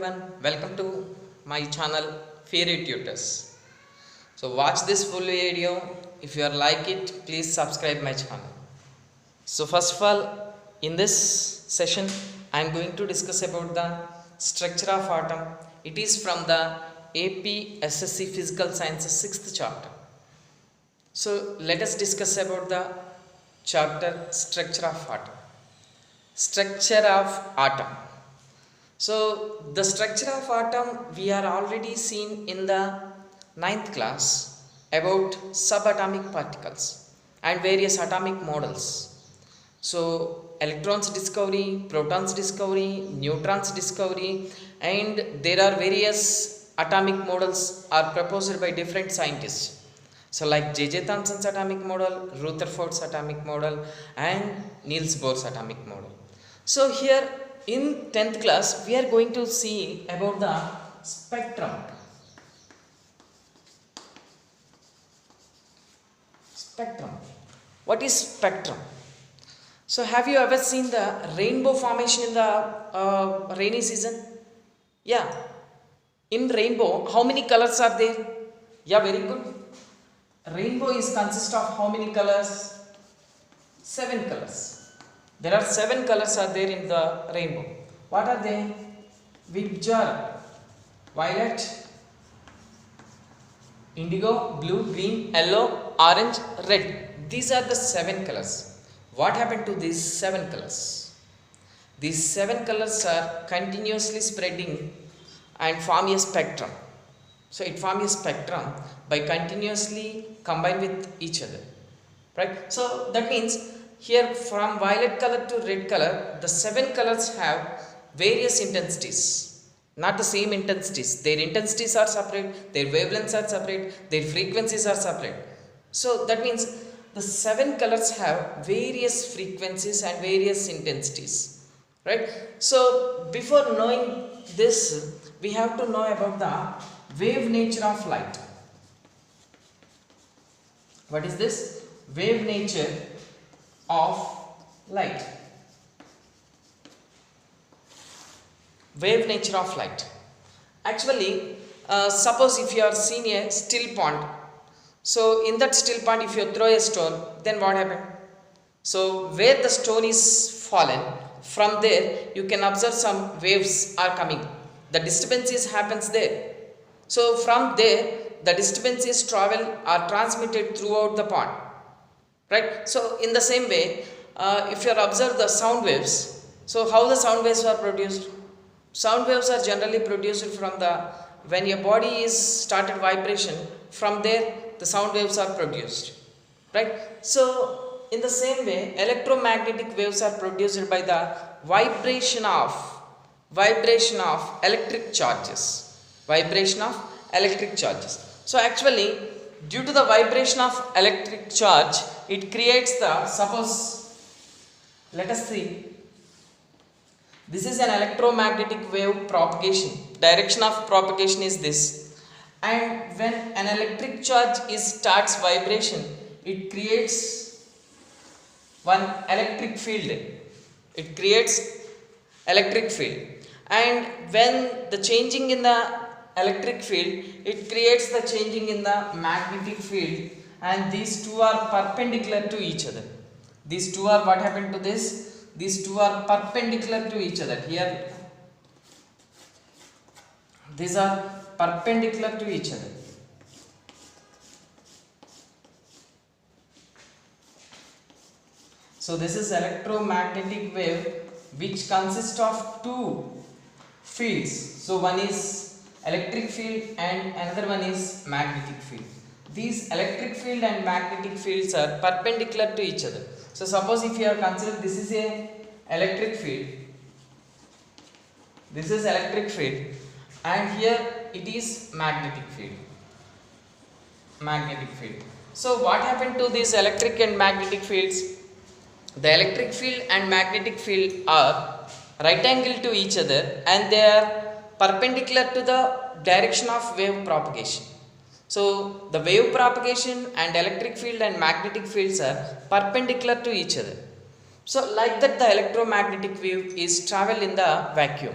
everyone, welcome to my channel Fairy Tutors. So watch this full video. If you are like it, please subscribe my channel. So first of all, in this session I am going to discuss about the structure of atom. It is from the AP SSC Physical Sciences 6th chapter. So let us discuss about the chapter structure of atom. Structure of atom. So the structure of atom we are already seen in the 9th class about subatomic particles and various atomic models. So electrons discovery, protons discovery, neutrons discovery, and there are various atomic models are proposed by different scientists. So like J.J. Thomson's atomic model, Rutherford's atomic model, and Niels Bohr's atomic model. So here in 10th class we are going to see about the spectrum. Spectrum. What is spectrum? So have you ever seen the rainbow formation in the rainy season? Yeah. In rainbow, how many colors are there? Yeah, very good. Rainbow is consist of how many colors? 7 colors. There are 7 colors are there in the rainbow. What are they? Which are violet, indigo, blue, green, yellow, orange, red. These are the 7 colors. What happened to these 7 colors? These 7 colors are continuously spreading and form a spectrum. So it forms a spectrum by continuously combine with each other. Right? So that means here from violet color to red color, the 7 colors have various intensities, not the same intensities. Their intensities are separate, their wavelengths are separate, their frequencies are separate. So that means the 7 colors have various frequencies and various intensities. Right? So before knowing this, we have to know about the wave nature of light. What is this? Wave nature of light. Wave nature of light. Actually, suppose if you are seeing a still pond, so in that still pond if you throw a stone, then what happened? So where the stone is fallen, from there you can observe some waves are coming. The disturbances happens there. So from there the disturbances travel are transmitted throughout the pond. Right? So in the same way, if you observe the sound waves, so how the sound waves are produced? Sound waves are generally produced from the, when your body is started vibration, from there the sound waves are produced. Right? So in the same way, electromagnetic waves are produced by the vibration of electric charges. Vibration of electric charges. So actually, due to the vibration of electric charge, it creates the, suppose, let us see, this is an electromagnetic wave propagation. Direction of propagation is this. And when an electric charge starts vibration, it creates one electric field. It creates electric field. And when the changing in the electric field, it creates the changing in the magnetic field, and these two are perpendicular to each other. These two are, what happened to this? These two are perpendicular to each other. Here these are perpendicular to each other. So this is electromagnetic wave which consists of two fields. So one is electric field and another one is magnetic field. These electric field and magnetic fields are perpendicular to each other. So suppose if you are considered this is a electric field, this is electric field, and here it is magnetic field. Magnetic field. So what happened to these electric and magnetic fields? The electric field and magnetic field are right angle to each other and they are perpendicular to the direction of wave propagation. So the wave propagation and electric field and magnetic fields are perpendicular to each other. So like that the electromagnetic wave is travel in the vacuum.